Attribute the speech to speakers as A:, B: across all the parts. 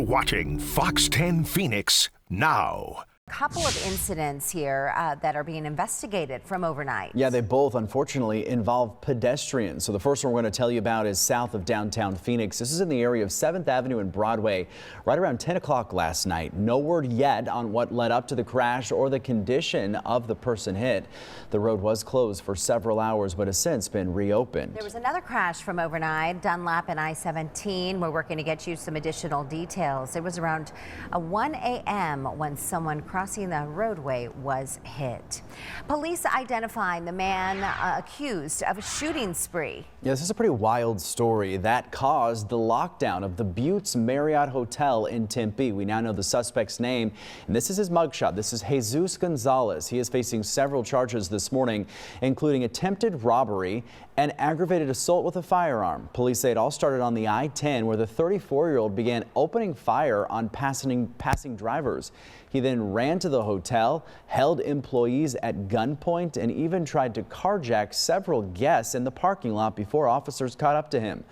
A: watching Fox 10 Phoenix now.
B: Couple of incidents here that are being investigated from overnight.
C: Yeah, they both unfortunately involve pedestrians. So the first one we're going to tell you about is south of downtown Phoenix. This is in the area of 7th Avenue and Broadway right around 10 o'clock last night. No word yet on what led up to the crash or the condition of the person hit. The road was closed for several hours but has since been reopened.
B: There was another crash from overnight, Dunlap and I-17. We're working to get you some additional details. It was around 1 a.m. when someone crossing the roadway was hit. Police identifying the man accused of a shooting spree.
C: Yeah, this is a pretty wild story that caused the lockdown of the Buttes Marriott Hotel in Tempe. We now know the suspect's name, and this is his mugshot. This is Jesus Gonzalez. He is facing several charges this morning, including attempted robbery and aggravated assault with a firearm. Police say it all started on the I-10 where the 34-year-old began opening fire on passing drivers. He then ran to the hotel, held employees at gunpoint, and even tried to carjack several guests in the parking lot before officers caught up to him.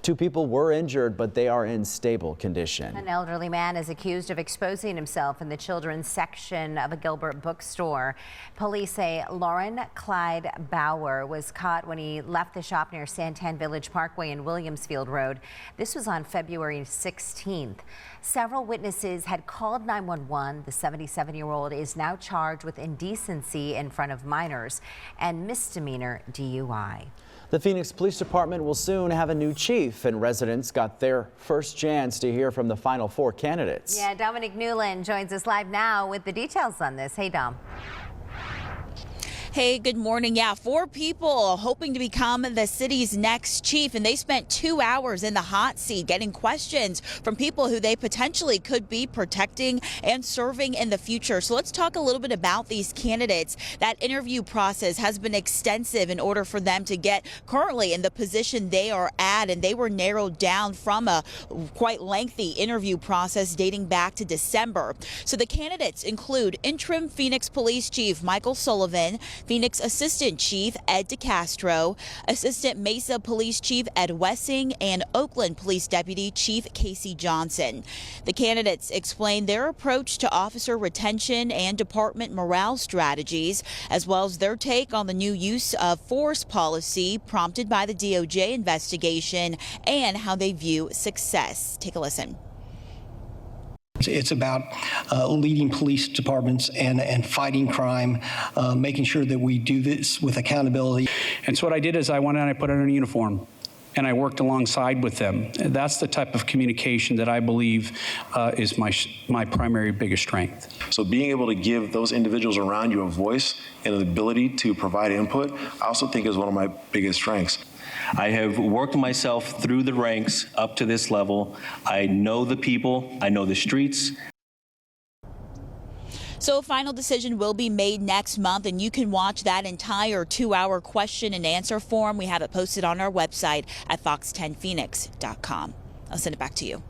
C: 2 people were injured, but they are in stable condition.
B: An elderly man is accused of exposing himself in the children's section of a Gilbert bookstore. Police say Lauren Clyde Bauer was caught when he left the shop near Santan Village Parkway and Williamsfield Road. This was on February 16th. Several witnesses had called 911. The 77-year-old is now charged with indecency in front of minors and misdemeanor DUI.
C: The Phoenix Police Department will soon have a new chief, and residents got their first chance to hear from the final 4 candidates.
B: Yeah, Dominic Newland joins us live now with the details on this. Hey, Dom.
D: Hey, good morning. Yeah, 4 people hoping to become the city's next chief, and they spent 2 hours in the hot seat getting questions from people who they potentially could be protecting and serving in the future. So let's talk a little bit about these candidates. That interview process has been extensive in order for them to get currently in the position they are at, and they were narrowed down from a quite lengthy interview process dating back to December. So the candidates include interim Phoenix Police Chief Michael Sullivan, Phoenix Assistant Chief Ed DeCastro, Assistant Mesa Police Chief Ed Wessing, and Oakland Police Deputy Chief Casey Johnson. The candidates explained their approach to officer retention and department morale strategies, as well as their take on the new use of force policy prompted by the DOJ investigation and how they view success. Take a listen.
E: It's about leading police departments and fighting crime, making sure that we do this with accountability.
F: And so what I did is I went and I put on a uniform and I worked alongside with them. And that's the type of communication that I believe is my primary biggest strength.
G: So being able to give those individuals around you a voice and an ability to provide input, I also think is one of my biggest strengths.
H: I have worked myself through the ranks up to this level. I know the people, I know the streets.
D: So a final decision will be made next month, and you can watch that entire 2-hour question and answer form. We have it posted on our website at fox10phoenix.com. I'll send it back to you.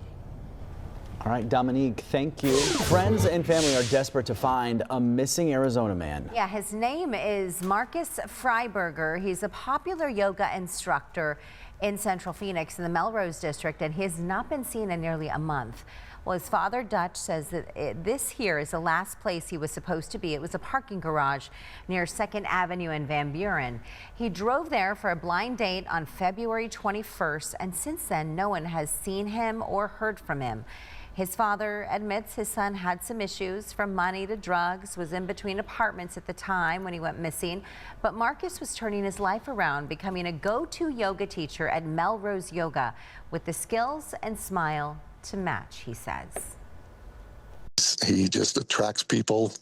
C: All right, Dominique, thank you. Friends and family are desperate to find a missing Arizona man.
B: Yeah, his name is Marcus Freiberger. He's a popular yoga instructor in Central Phoenix in the Melrose district, and he has not been seen in nearly a month. Well, his father, Dutch, says that this here is the last place he was supposed to be. It was a parking garage near 2nd Avenue and Van Buren. He drove there for a blind date on February 21st, and since then, no one has seen him or heard from him. His father admits his son had some issues, from money to drugs, was in between apartments at the time when he went missing. But Marcus was turning his life around, becoming a go-to yoga teacher at Melrose Yoga with the skills and smile to match, he says.
I: He just attracts people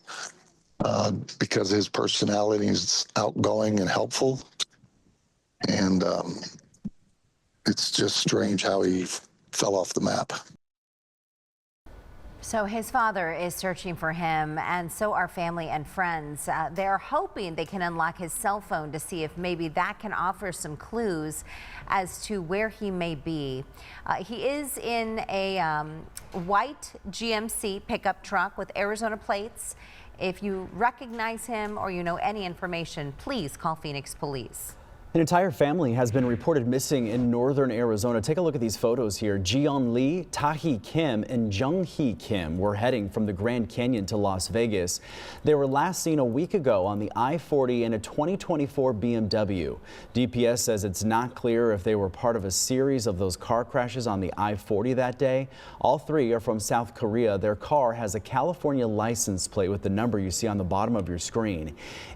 I: because his personality is outgoing and helpful. And it's just strange how he fell off the map.
B: So his father is searching for him, and so are family and friends. They're hoping they can unlock his cell phone to see if maybe that can offer some clues as to where he may be. He is in a white GMC pickup truck with Arizona plates. If you recognize him or you know any information, please call Phoenix Police.
C: An entire family has been reported missing in northern Arizona. Take a look at these photos here. Jiyeon Lee, Tahi Kim, and Jung-hee Kim were heading from the Grand Canyon to Las Vegas. They were last seen a week ago on the I-40 in a 2024 BMW. DPS says it's not clear if they were part of a series of those car crashes on the I-40 that day. All three are from South Korea. Their car has a California license plate with the number you see on the bottom of your screen.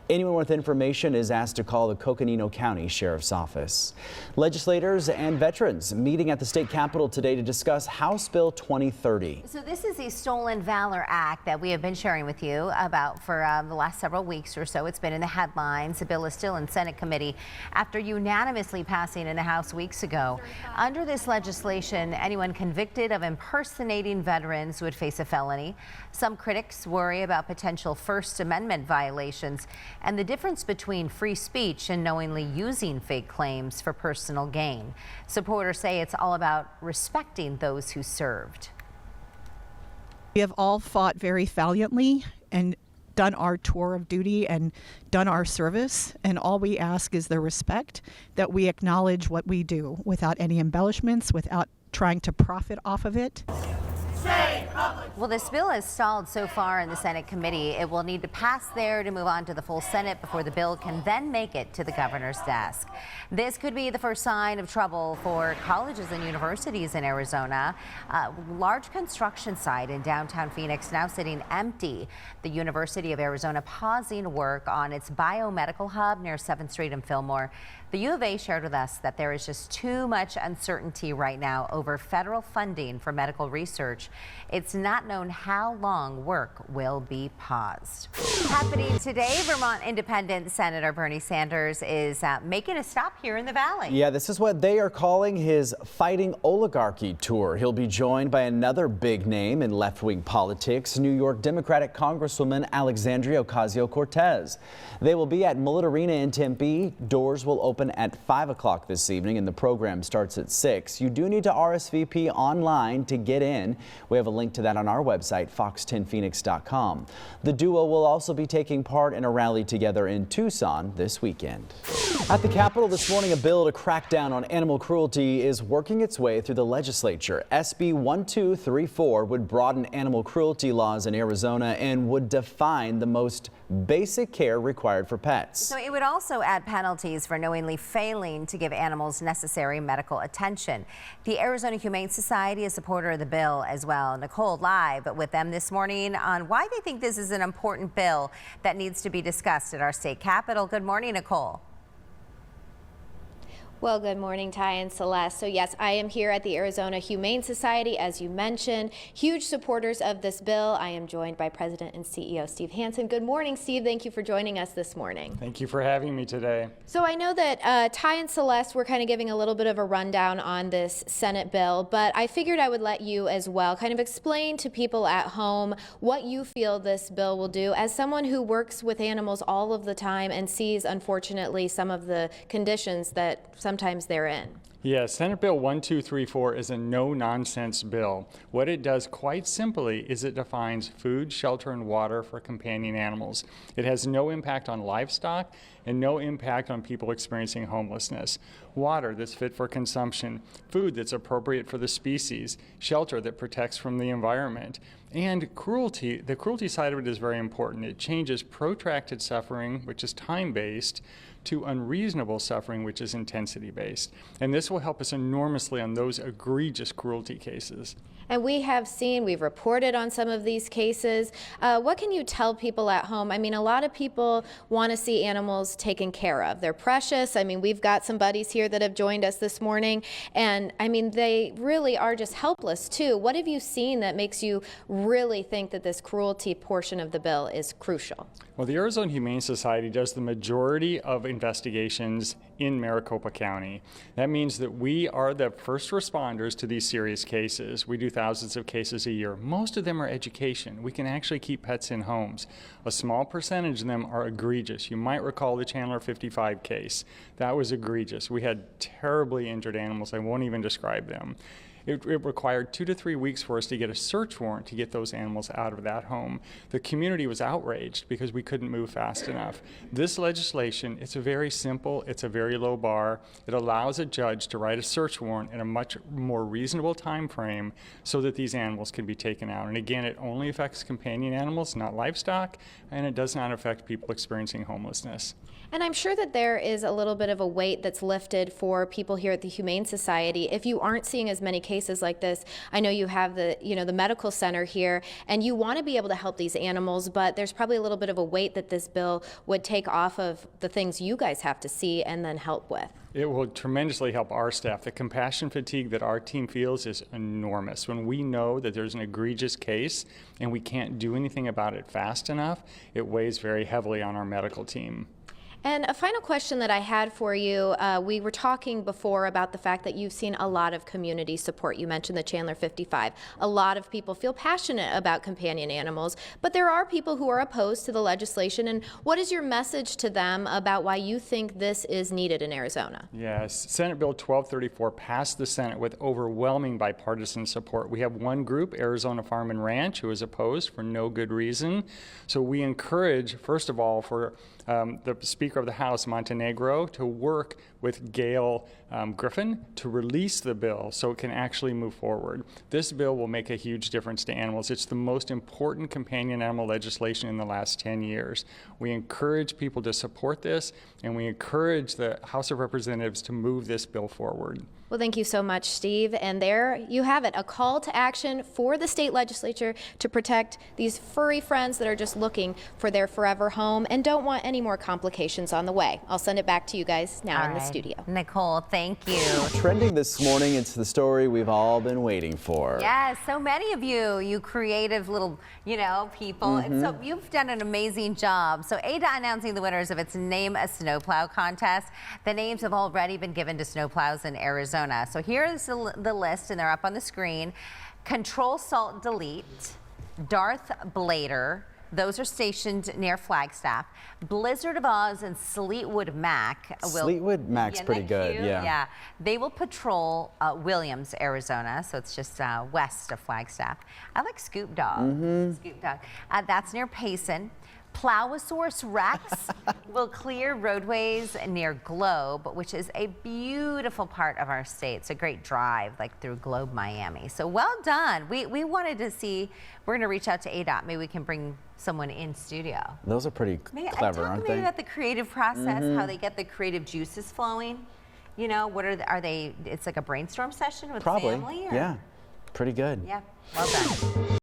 C: Anyone with information is asked to call the Coconino County Sheriff's Office. Legislators and veterans meeting at the state capitol today to discuss House Bill 2030.
B: So this is the Stolen Valor Act that we have been sharing with you about for the last several weeks or so. It's been in the headlines. The bill is still in Senate committee after unanimously passing in the House weeks ago. Under this legislation, anyone convicted of impersonating veterans would face a felony. Some critics worry about potential First Amendment violations and the difference between free speech and knowingly using fake claims for personal gain. Supporters say it's all about respecting those who served.
J: We have all fought very valiantly and done our tour of duty and done our service, and all we ask is the respect that we acknowledge what we do without any embellishments, without trying to profit off of it.
B: Well, this bill has stalled so far in the Senate committee. It will need to pass there to move on to the full Senate before the bill can then make it to the governor's desk. This could be the first sign of trouble for colleges and universities in Arizona. A large construction site in downtown Phoenix now sitting empty. The University of Arizona pausing work on its biomedical hub near 7th Street in Fillmore. The U of A shared with us that there is just too much uncertainty right now over federal funding for medical research. It's not known how long work will be paused. Happening today, Vermont Independent Senator Bernie Sanders is making a stop here in the Valley. Yeah, this is what they are calling his Fighting Oligarchy tour. He'll be joined by another big name in left-wing politics, New York Democratic Congresswoman Alexandria Ocasio-Cortez. They will be at Mullet Arena in Tempe. Doors will open at 5 o'clock this evening and the program starts at 6. You do need to RSVP online to get in. We have a link to that on our website, fox10phoenix.com. The duo will also be taking part in a rally together in Tucson this weekend. At the Capitol this morning, a bill to crack down on animal cruelty is working its way through the legislature. SB 1234 would broaden animal cruelty laws in Arizona and would define the most basic care required for pets. So it would also add penalties for knowingly failing to give animals necessary medical attention. The Arizona Humane Society is a supporter of the bill as well. Nicole live with them this morning on why they think this is an important bill that needs to be discussed at our state capitol. Good morning, Nicole.
K: Well, good morning, Ty and Celeste. So yes, I am here at the Arizona Humane Society, as you mentioned. Huge supporters of this bill. I am joined by President and CEO Steve Hansen. Good morning, Steve. Thank you for joining us this morning.
L: Thank you for having me today.
K: So I know that Ty and Celeste were kind of giving a little bit of a rundown on this Senate bill, but I figured I would let you as well kind of explain to people at home what you feel this bill will do as someone who works with animals all of the time and sees, unfortunately, some of the conditions that sometimes they're in.
L: Yeah, Senate Bill 1234 is a no-nonsense bill. What it does quite simply is it defines food, shelter, and water for companion animals. It has no impact on livestock and no impact on people experiencing homelessness. Water that's fit for consumption, food that's appropriate for the species, shelter that protects from the environment. And cruelty, the cruelty side of it is very important. It changes protracted suffering, which is time-based, to unreasonable suffering, which is intensity-based. And this will help us enormously on those egregious cruelty cases.
K: And we have seen, we've reported on some of these cases. What can you tell people at home? I mean, a lot of people want to see animals taken care of. They're precious. I mean, we've got some buddies here that have joined us this morning. And I mean, they really are just helpless too. What have you seen that makes you really think that this cruelty portion of the bill is crucial?
L: Well, the Arizona Humane Society does the majority of investigations in Maricopa County. That means that we are the first responders to these serious cases. We do thousands of cases a year. Most of them are education. We can actually keep pets in homes. A small percentage of them are egregious. You might recall the Chandler 55 case. That was egregious. We had terribly injured animals. I won't even describe them. It required 2 to 3 weeks for us to get a search warrant to get those animals out of that home. The community was outraged because we couldn't move fast enough. This legislation, it's very simple, it's a very low bar. It allows a judge to write a search warrant in a much more reasonable time frame so that these animals can be taken out. And again, it only affects companion animals, not livestock, and it does not affect people experiencing homelessness.
K: And I'm sure that there is a little bit of a weight that's lifted for people here at the Humane Society. If you aren't seeing as many cases like this, I know you have the medical center here, and you want to be able to help these animals, but there's probably a little bit of a weight that this bill would take off of the things you guys have to see and then help with.
L: It will tremendously help our staff. The compassion fatigue that our team feels is enormous. When we know that there's an egregious case and we can't do anything about it fast enough, it weighs very heavily on our medical team.
K: And a final question that I had for you, we were talking before about the fact that you've seen a lot of community support. You mentioned the Chandler 55. A lot of people feel passionate about companion animals, but there are people who are opposed to the legislation. And what is your message to them about why you think this is needed in Arizona?
L: Yes, Senate Bill 1234 passed the Senate with overwhelming bipartisan support. We have one group, Arizona Farm and Ranch, who is opposed for no good reason. So we encourage, first of all, for the Speaker of the House, Montenegro, to work with Gail Griffin to release the bill so it can actually move forward. This bill will make a huge difference to animals. It's the most important companion animal legislation in the last 10 years. We encourage people to support this, and we encourage the House of Representatives to move this bill forward.
K: Well, thank you so much, Steve. And there you have it, a call to action for the state legislature to protect these furry friends that are just looking for their forever home and don't want any more complications on the way. I'll send it back to you guys now in the studio.
B: Nicole, thank you.
C: Trending this morning, it's the story we've all been waiting for.
B: Yes, so many of you creative little, people. And so you've done an amazing job. So ADOT announcing the winners of its Name a Snowplow contest. The names have already been given to snowplows in Arizona. So here's the list, and they're up on the screen. Control Salt Delete, Darth Blader, those are stationed near Flagstaff. Blizzard of Oz and Sleetwood Mac.
C: Sleetwood Mac's pretty good, yeah.
B: Yeah, they will patrol Williams, Arizona, so it's just west of Flagstaff. I like Scoop Dog. Scoop Dog. That's near Payson. Plowosaurus Rex will clear roadways near Globe, which is a beautiful part of our state. It's a great drive, like through Globe, Miami. So well done. We wanted to see, we're going to reach out to ADOT. Maybe we can bring someone in studio.
C: Those are pretty clever, aren't they?
B: Maybe about the creative process, how they get the creative juices flowing. What are they, it's like a brainstorm session with
C: Probably,
B: family? Or?
C: yeah. Pretty good.
B: Yeah, well done.